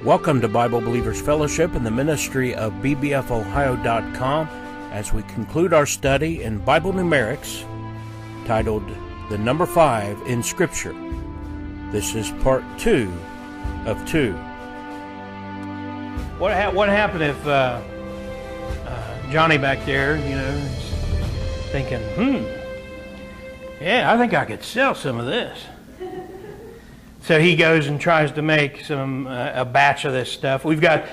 Welcome to Bible Believers Fellowship and the ministry of BBFOHIO.com as we conclude our study in Bible Numerics titled The Number 5 in Scripture. This is part 2 of 2. What happened if Johnny back there, is thinking, yeah, I think I could sell some of this. So he goes and tries to make a batch of this stuff. We've got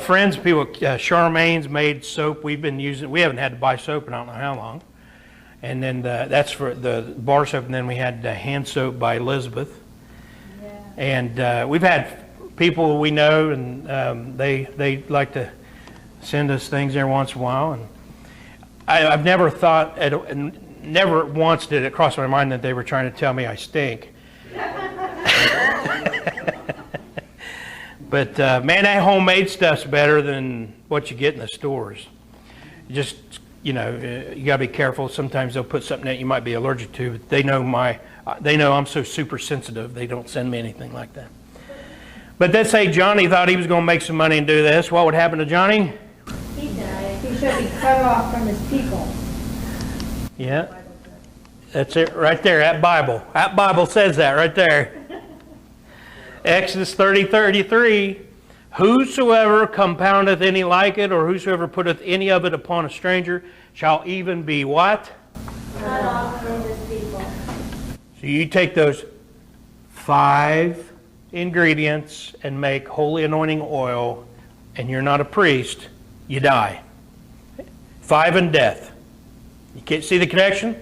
friends, people. Charmaine's made soap. We haven't had to buy soap in I don't know how long. And then that's for the bar soap. And then we had hand soap by Elizabeth. Yeah. And we've had people we know, and they like to send us things every once in a while. And I've never thought, never once did it cross my mind that they were trying to tell me I stink. But man, that homemade stuff's better than what you get in the stores. Just you gotta be careful. Sometimes they'll put something that you might be allergic to. But they know I'm so super sensitive. They don't send me anything like that. But let's say Johnny thought he was going to make some money and do this. What would happen to Johnny? He died. He should be cut off from his people. Yeah, that's it right there. That Bible says that right there. Exodus 30:33, whosoever compoundeth any like it, or whosoever putteth any of it upon a stranger, shall even be what? Cut off from his people. So you take those 5 ingredients and make holy anointing oil, and you're not a priest, you die. 5 and death. You can't see the connection?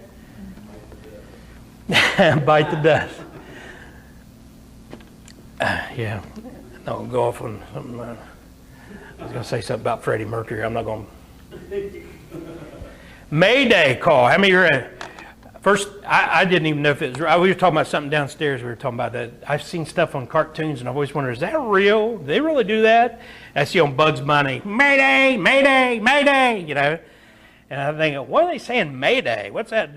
Bite the dust. Yeah, no, go off on something. I was going to say something about Freddie Mercury. I'm not going to. Mayday call. How many are in? First, I didn't even know if it was. We were talking about something downstairs. We were talking about that. I've seen stuff on cartoons, and I've always wondered, is that real? Do they really do that? I see on Bugs Bunny, Mayday, Mayday, Mayday, And I'm thinking, what are they saying, Mayday? What's that?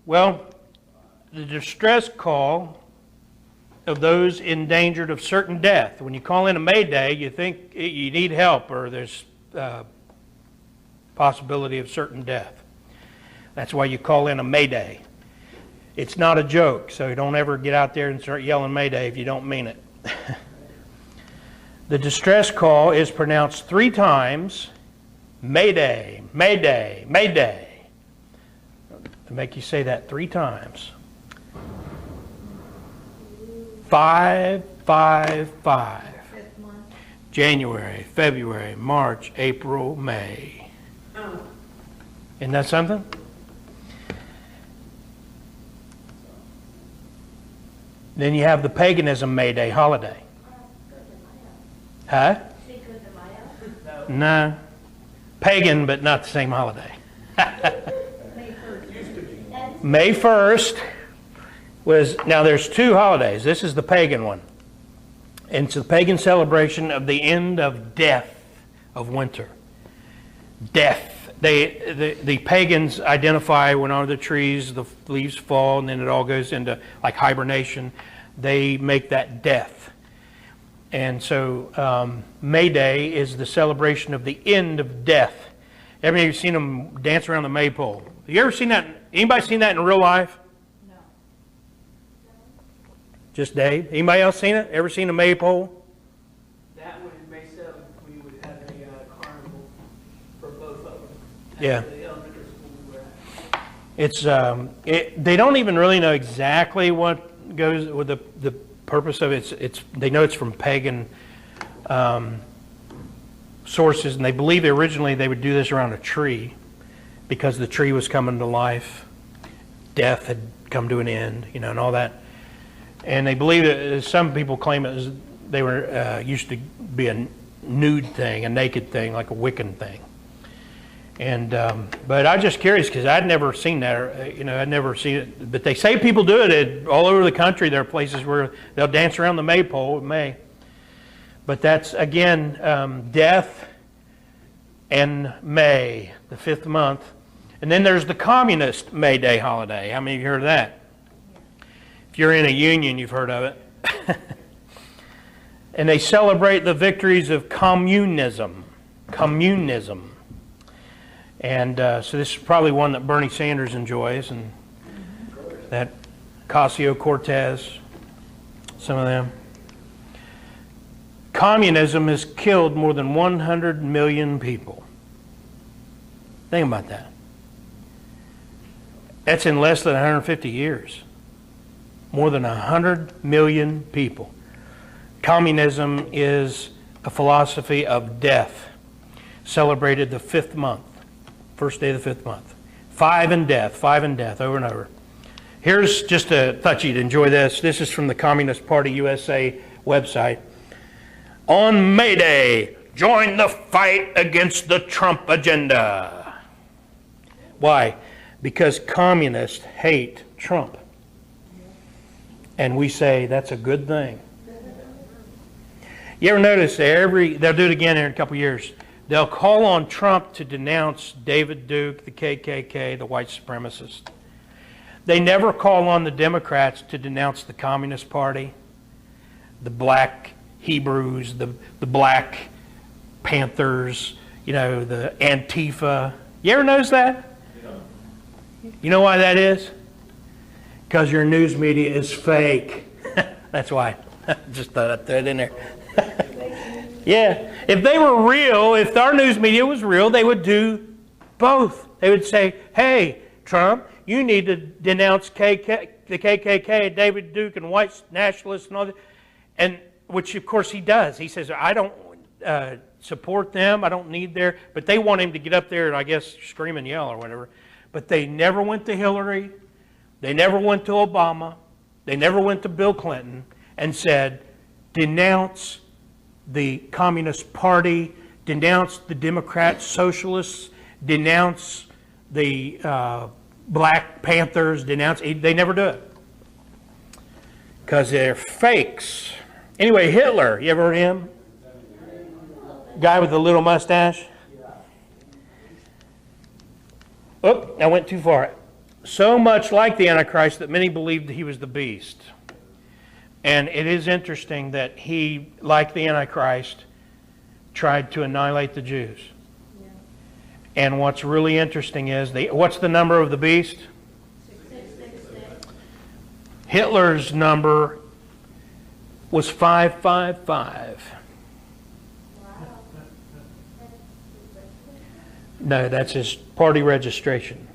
Well, the distress call of those endangered of certain death. When you call in a Mayday, you think you need help or there's possibility of certain death. That's why you call in a Mayday. It's not a joke, so you don't ever get out there and start yelling Mayday if you don't mean it. The distress call is pronounced 3 times, Mayday, Mayday, Mayday. To make you say that 3 times. 5, 5, 5. January, February, March, April, May. Oh. Isn't that something? Then you have the paganism May Day holiday. Huh? No. Pagan, but not the same holiday. May 1st. Now there's 2 holidays. This is the pagan one. And it's the pagan celebration of the end of death of winter. Death. The pagans identify when under the trees the leaves fall and then it all goes into like hibernation. They make that death. And so May Day is the celebration of the end of death. Everybody seen them dance around the maypole? Have you ever seen that? Anybody seen that in real life? Just Dave. Anybody else seen it? Ever seen a maypole? That one in May 7th, we would have a carnival for both of them. Yeah. The elementary school we were at. They don't even really know exactly what goes with the purpose of it. They know it's from pagan sources, and they believe originally they would do this around a tree because the tree was coming to life. Death had come to an end, and all that. And they believe that some people claim they were used to be a nude thing, a naked thing, like a Wiccan thing. And but I'm just curious because I'd never seen that. I'd never seen it. But they say people do it all over the country. There are places where they'll dance around the maypole in May. But that's again death and May, the 5th month. And then there's the communist May Day holiday. How many of you heard of that? If you're in a union, you've heard of it. And they celebrate the victories of communism. Communism. And so this is probably one that Bernie Sanders enjoys, and that Ocasio-Cortez, some of them. Communism has killed more than 100 million people. Think about that. That's in less than 150 years. More than 100 million people. Communism is a philosophy of death, celebrated the 5th month, first day of the 5th month. 5 and death, over and over. Here's just a thought you'd enjoy this. This is from the Communist Party USA website. On May Day, join the fight against the Trump agenda. Why? Because communists hate Trump. And we say that's a good thing. You ever notice they'll do it again in a couple years. They'll call on Trump to denounce David Duke, the KKK, the white supremacists. They never call on the Democrats to denounce the Communist Party, the black Hebrews, the black Panthers, the Antifa. You ever notice that? You know why that is? Because your news media is fake. That's why. Just thought I'd throw it in there. Yeah. If they were real, if our news media was real, they would do both. They would say, hey, Trump, you need to denounce the KKK, David Duke, and white nationalists and all that. And which, of course, he does. He says, I don't support them. I don't need their... But they want him to get up there and, I guess, scream and yell or whatever. But they never went to Hillary. They never went to Obama. They never went to Bill Clinton and said, denounce the Communist Party, denounce the Democrats, socialists, denounce the Black Panthers, denounce... They never do it. Because they're fakes. Anyway, Hitler, you ever heard of him? Guy with the little mustache? Oh, I went too far. So much like the Antichrist that many believed he was the beast. And it is interesting that he, like the Antichrist, tried to annihilate the Jews. Yeah. And what's really interesting is, what's the number of the beast? 666. Hitler's number was 555. Wow. No, that's his party registration.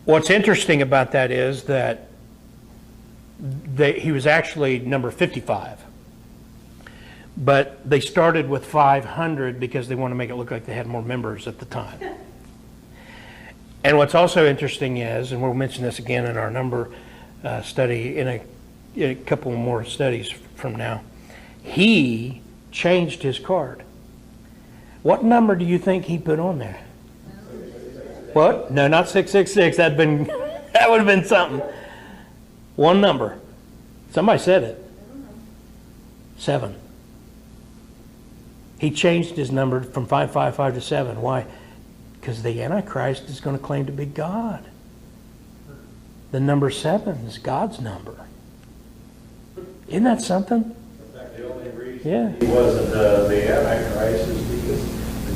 What's interesting about that is that he was actually number 55. But they started with 500 because they wanted to make it look like they had more members at the time. And what's also interesting is, and we'll mention this again in our number study in a couple more studies from now, he changed his card. What number do you think he put on there? What? No, not 666. That would have been something. One number. Somebody said it. 7. He changed his number from 555 to 7. Why? Because the Antichrist is going to claim to be God. The number 7 is God's number. Isn't that something? In fact, the only reason he wasn't the Antichrist is because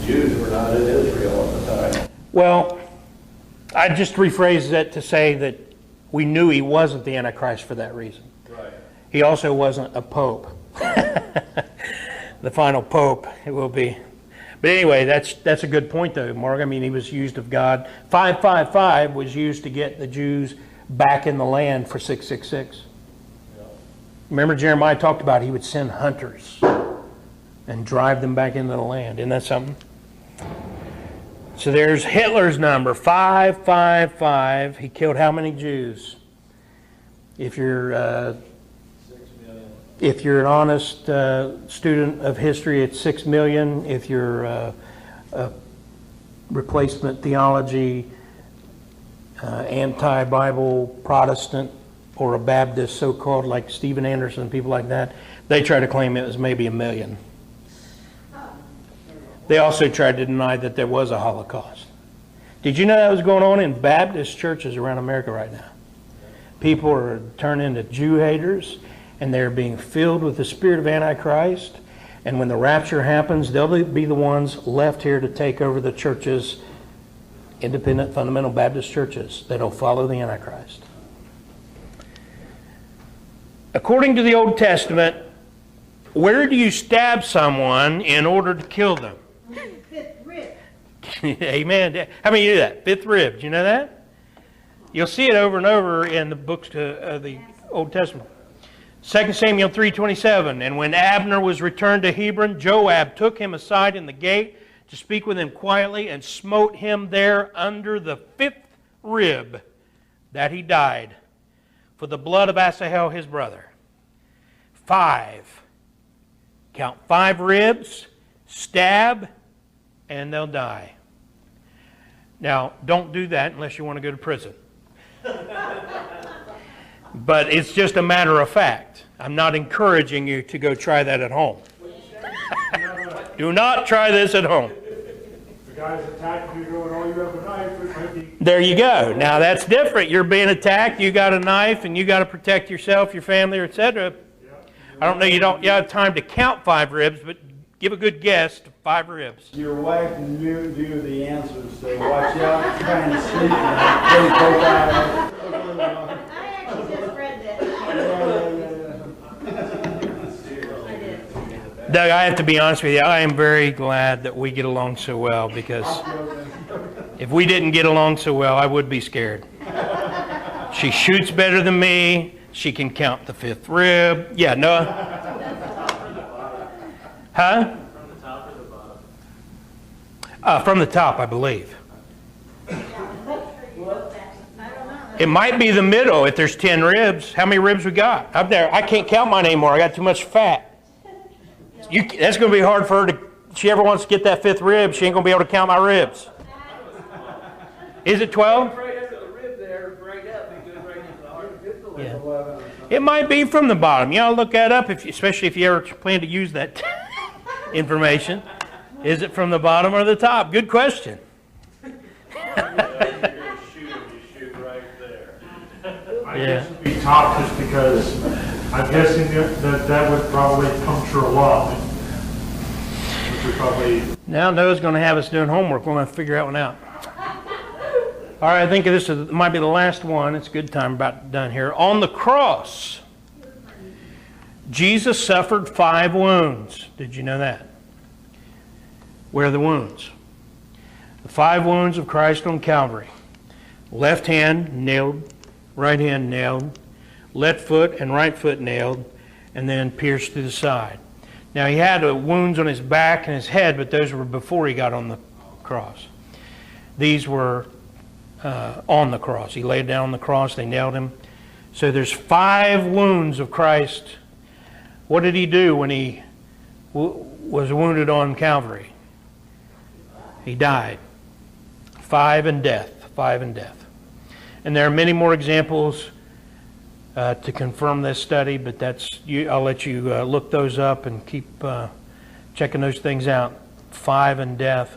the Jews were not in Israel at the time. Well, I just rephrased that to say that we knew he wasn't the Antichrist for that reason. Right. He also wasn't a pope. The final pope, it will be. But anyway, that's a good point, though, Mark. I mean, he was used of God. 555 was used to get the Jews back in the land for 666. Yeah. Remember Jeremiah talked about he would send hunters and drive them back into the land. Isn't that something? So there's Hitler's number, 555. He killed how many Jews? If you're 6 million. If you're an honest student of history, it's 6 million. If you're a replacement theology, anti-Bible Protestant, or a Baptist so-called like Stephen Anderson and people like that, they try to claim it was maybe 1 million. They also tried to deny that there was a Holocaust. Did you know that was going on in Baptist churches around America right now? People are turning into Jew haters, and they're being filled with the spirit of Antichrist. And when the rapture happens, they'll be the ones left here to take over the churches, independent fundamental Baptist churches that'll follow the Antichrist. According to the Old Testament, where do you stab someone in order to kill them? Fifth rib. Amen. How many of you do that? Fifth rib. Do you know that? You'll see it over and over in the books of the Old Testament. 2 Samuel 3:27, and when Abner was returned to Hebron, Joab took him aside in the gate to speak with him quietly and smote him there under the fifth rib, that he died, for the blood of Asahel his brother. 5. Count 5 ribs, stab, and they'll die. Now, don't do that unless you want to go to prison. But it's just a matter of fact. I'm not encouraging you to go try that at home. Do not try this at home. The guy's attacking you going, oh, you have a knife. It might be... There you go. Now that's different. You're being attacked, you got a knife, and you got to protect yourself, your family, etc. I don't know, you have time to count 5 ribs, but give a good guess to 5 ribs. Your wife knew the answers, so watch out trying to sleep now. I actually just read that. Doug, I have to be honest with you, I am very glad that we get along so well, because if we didn't get along so well, I would be scared. She shoots better than me. She can count the 5th rib. Yeah, Noah? Huh? From the top or the bottom? From the top, I believe. I don't know. It might be the middle if there's 10 ribs. How many ribs we got? Up there. I can't count mine anymore. I got too much fat. That's going to be hard for her to... If she ever wants to get that 5th rib, she ain't going to be able to count my ribs. Is it 12? Right after the rib there, right up, it goes right into the heart. Yeah. It might be from the bottom. You ought to look that up, especially if you ever plan to use that information. Is it from the bottom or the top? Good question. You shoot right there. I guess it'd be top just because I'm guessing that would probably puncture a lung. Which would probably... Now Noah's going to have us doing homework. We're going to figure that one out. All right, I think this might be the last one. It's a good time about done here. On the cross, Jesus suffered 5 wounds. Did you know that? Where are the wounds? The 5 wounds of Christ on Calvary. Left hand nailed, right hand nailed, left foot and right foot nailed, and then pierced through the side. Now he had wounds on his back and his head, but those were before he got on the cross. These were on the cross. He laid down on the cross, they nailed him. So there's 5 wounds of Christ. What did he do when he was wounded on Calvary? He died. 5 and death. 5 and death. And there are many more examples to confirm this study, but I'll let you look those up and keep checking those things out. 5 and death.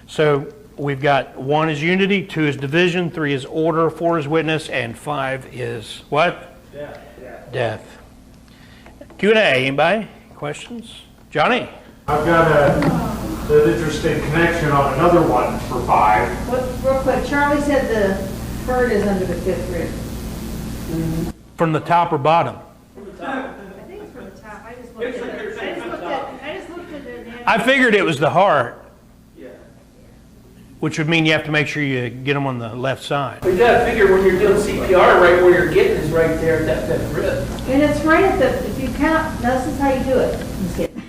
So we've got 1 is unity, 2 is division, 3 is order, 4 is witness, and 5 is what? Death. Q&A. Anybody? Questions? Johnny? I've got an interesting connection on another one for 5. Real quick, Charlie said the hurt is under the 5th rib. From the top or bottom? I think it's from the top. I just looked at it. I just looked at it. I figured it was the heart, Yeah. which would mean you have to make sure you get them on the left side. But you gotta figure when you're doing CPR, right where you're getting is right there at that 5th rib. And it's right at the, if you count, this is how you do it. I'm just kidding.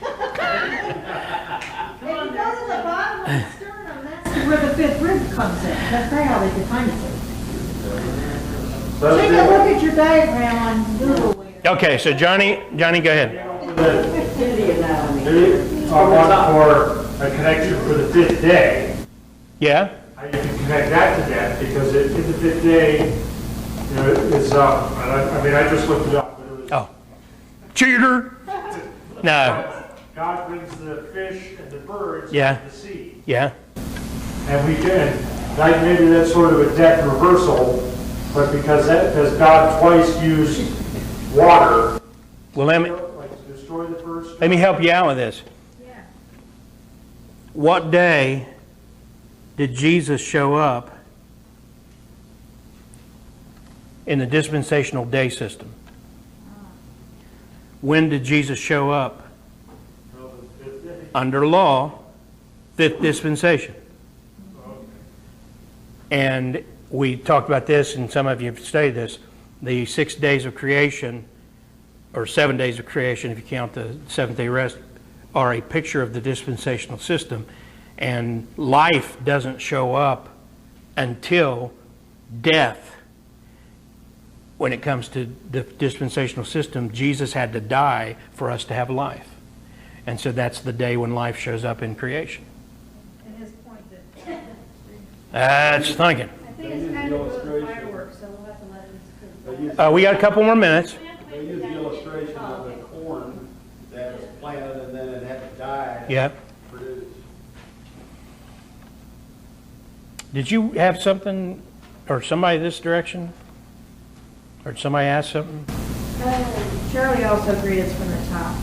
If you go to the bottom of the sternum, that's where the 5th rib comes in. That's how they define it. Take a look at your diagram on Google. Okay, so Johnny, go ahead. I want for a connection for the 5th day. Yeah? How you can connect that to death, because in the 5th day, it's, I just looked it up. But it was, Oh. Cheater! No. God brings the fish and the birds Yeah. into the sea. Yeah? And we can, maybe that's sort of a death reversal, but because God twice used water Well, Like destroy the first. let me help you out with this. Yeah. What day did Jesus show up in the dispensational day system? When did Jesus show up? Under law, fifth dispensation. And we talked about this, and some of you have studied this. The 6 days of creation, or 7 days of creation, if you count the seventh day rest, are a picture of the dispensational system. And life doesn't show up until death. When it comes to the dispensational system, Jesus had to die for us to have life. And so that's the day when life shows up in creation. And his point that, That's thinking. I think it's kind of with fireworks, so we'll have to let this. We got a couple more minutes. They use the illustration of the corn that was planted and then it had to die. Yeah. to produce. Did you have something, or somebody this direction? Or did somebody ask something? Charlie also agreed it's from the top.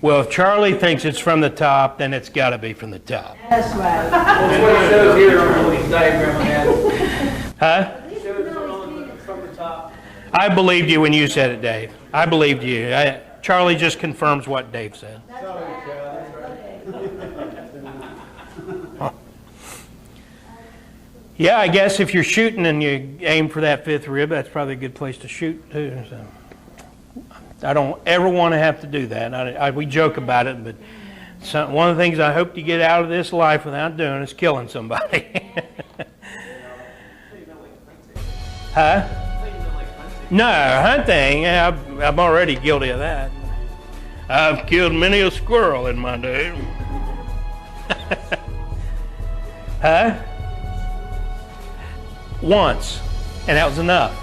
Well, if Charlie thinks it's from the top, then it's got to be from the top. That's right. That's what it shows here on the diagram I had. Huh? It shows from the top. I believed you when you said it, Dave. I believed you. Charlie just confirms what Dave said. Yeah, I guess if you're shooting and you aim for that fifth rib, that's probably a good place to shoot too. So I don't ever want to have to do that. We joke about it, but one of the things I hope to get out of this life without doing is killing somebody. Huh? No, hunting. I'm already guilty of that. I've killed many a squirrel in my day. Huh? Once, and that was enough.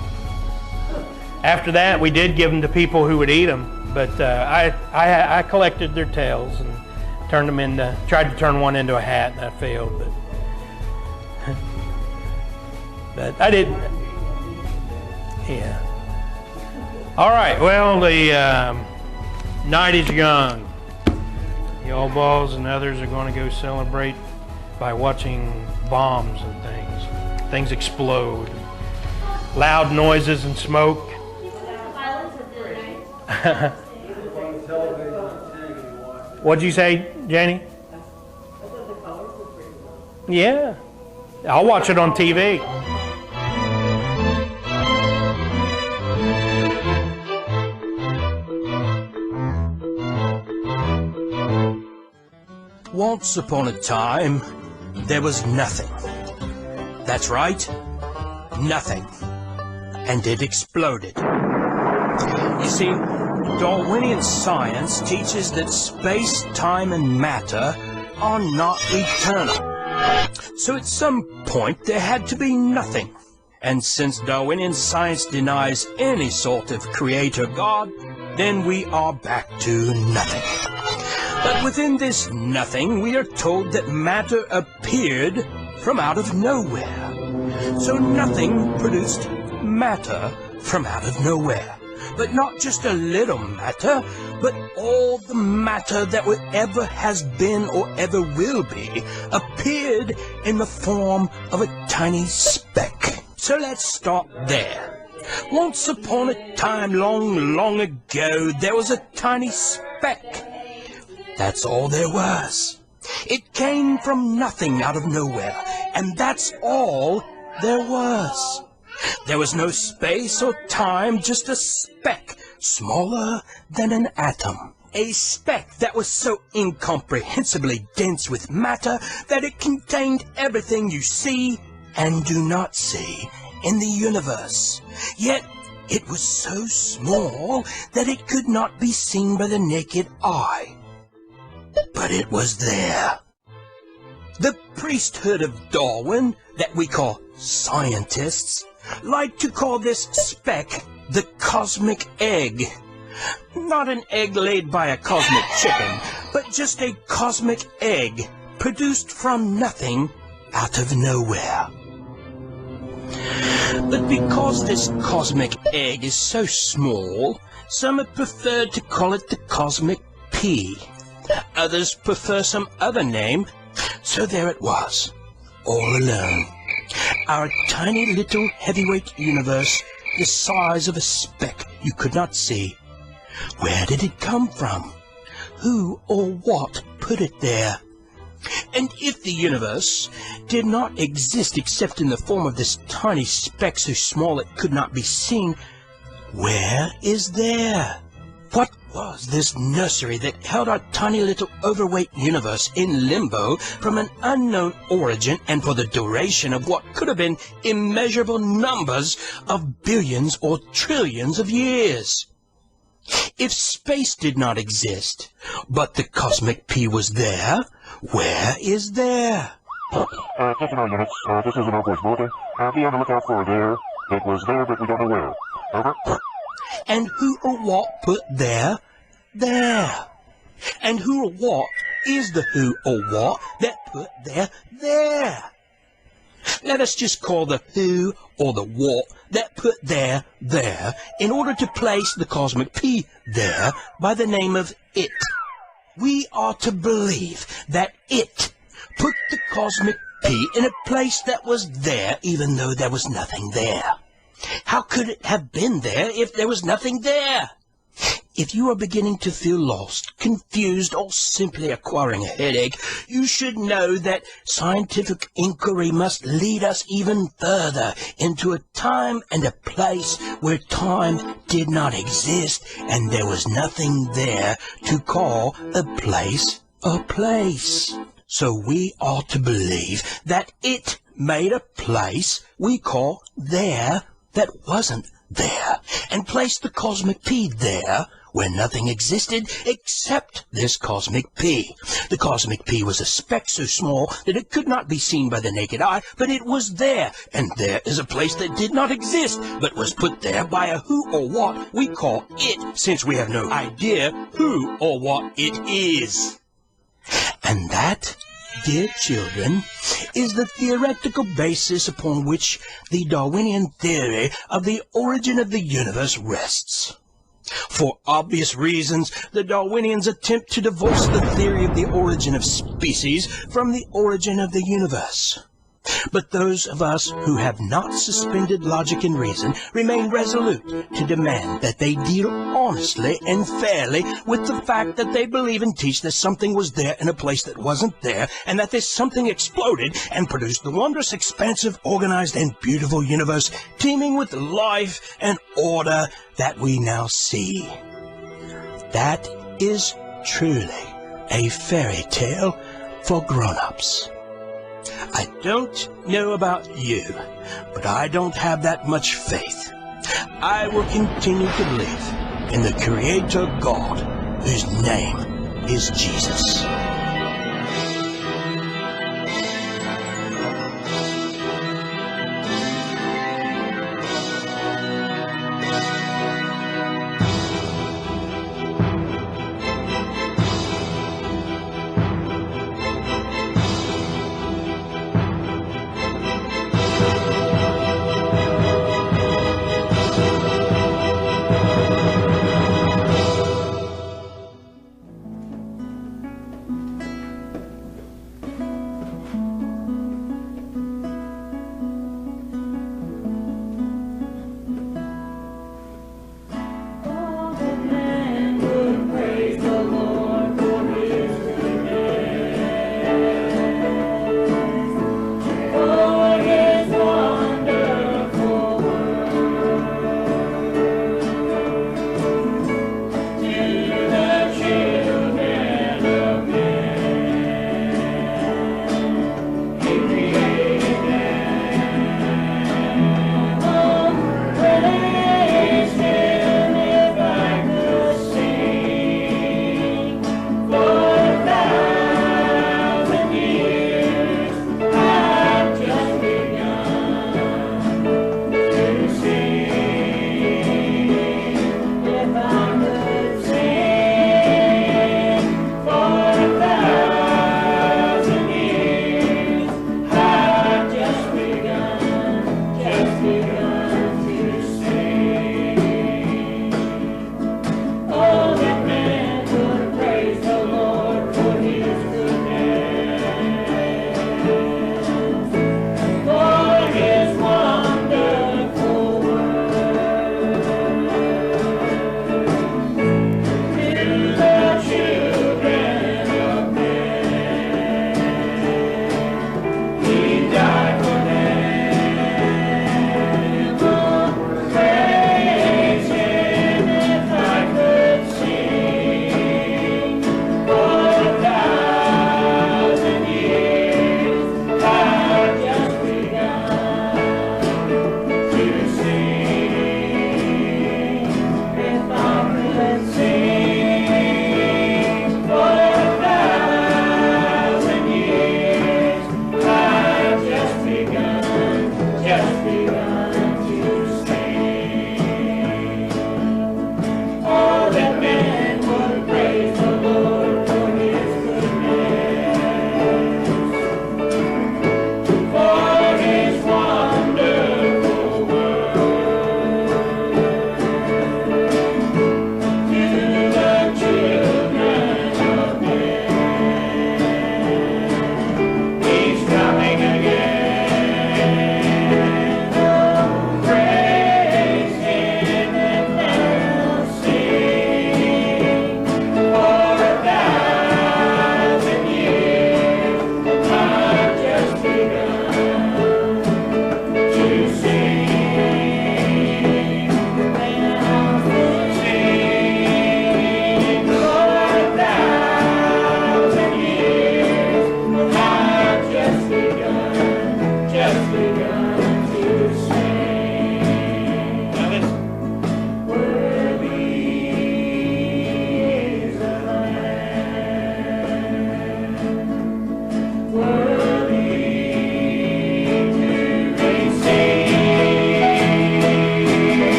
After that, we did give them to people who would eat them, but I collected their tails and turned them into, tried to turn one into a hat, and I failed, but I didn't. Yeah. All right. Well, the night is young. The old balls and others are going to go celebrate by watching bombs and things. Things explode. Loud noises and smoke. What'd you say, Janie? Yeah. I'll watch it on TV. Once upon a time, there was nothing. That's right, nothing. And it exploded. You see, Darwinian science teaches that space, time, and matter are not eternal. So at some point, there had to be nothing. And since Darwinian science denies any sort of creator God, then we are back to nothing. But within this nothing, we are told that matter appeared from out of nowhere. So nothing produced matter from out of nowhere. But not just a little matter, but all the matter that ever has been or ever will be appeared in the form of a tiny speck. So let's start there. Once upon a time, long, long ago, there was a tiny speck. That's all there was. It came from nothing out of nowhere, and that's all there was. There was no space or time, just a speck, smaller than an atom. A speck that was so incomprehensibly dense with matter that it contained everything you see and do not see in the universe. Yet it was so small that it could not be seen by the naked eye. But it was there. The priesthood of Darwin, that we call scientists, like to call this speck the cosmic egg. Not an egg laid by a cosmic chicken, but just a cosmic egg produced from nothing out of nowhere. But because this cosmic egg is so small, Some have preferred to call it the cosmic P. Others prefer some other name. So there it was, all alone. Our tiny little heavyweight universe, the size of a speck you could not see. Where did it come from? Who or what put it there? And if the universe did not exist except in the form of this tiny speck so small it could not be seen, where is there? What was this nursery that held our tiny little overweight universe in limbo from an unknown origin and for the duration of what could have been immeasurable numbers of billions or trillions of years? If space did not exist, but the cosmic P was there, where is there? Attention all units, this is an outpost bulletin. Be on the lookout for there. It was there, but we don't know where. Over. And who or what put there? There. And who or what is the who or what that put there? There. Let us just call the who or the what that put there, there, in order to place the cosmic P there by the name of it. We are to believe that it put the cosmic P in a place that was there even though there was nothing there. How could it have been there if there was nothing there? If you are beginning to feel lost, confused, or simply acquiring a headache, you should know that scientific inquiry must lead us even further into a time and a place where time did not exist and there was nothing there to call a place a place. So we are to believe that it made a place we call there that wasn't there, and placed the cosmic P there where nothing existed except this cosmic P. The cosmic P was a speck so small that it could not be seen by the naked eye, but it was there, and there is a place that did not exist, but was put there by a who or what we call it, since we have no idea who or what it is. And that, dear children, is the theoretical basis upon which the Darwinian theory of the origin of the universe rests. For obvious reasons, the Darwinians attempt to divorce the theory of the origin of species from the origin of the universe. But those of us who have not suspended logic and reason remain resolute to demand that they deal honestly and fairly with the fact that they believe and teach that something was there in a place that wasn't there, and that this something exploded and produced the wondrous, expansive, organized, and beautiful universe teeming with life and order that we now see. That is truly a fairy tale for grown-ups. I don't know about you, but I don't have that much faith. I will continue to believe in the Creator God, whose name is Jesus.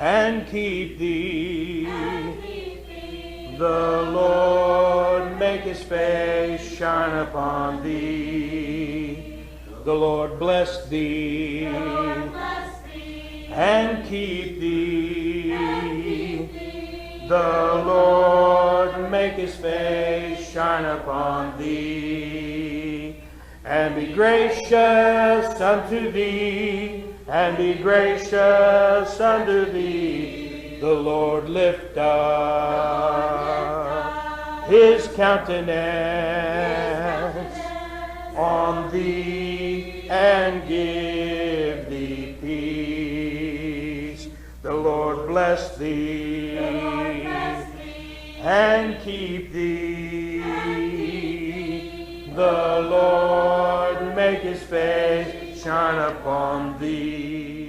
and keep thee. The Lord make his face shine upon thee. The Lord bless thee and keep thee. The Lord make his face shine upon thee, and be gracious unto thee, and be gracious unto thee. The Lord lift up his countenance on thee and give thee peace. The Lord bless thee and keep thee. The Lord make his face shine upon thee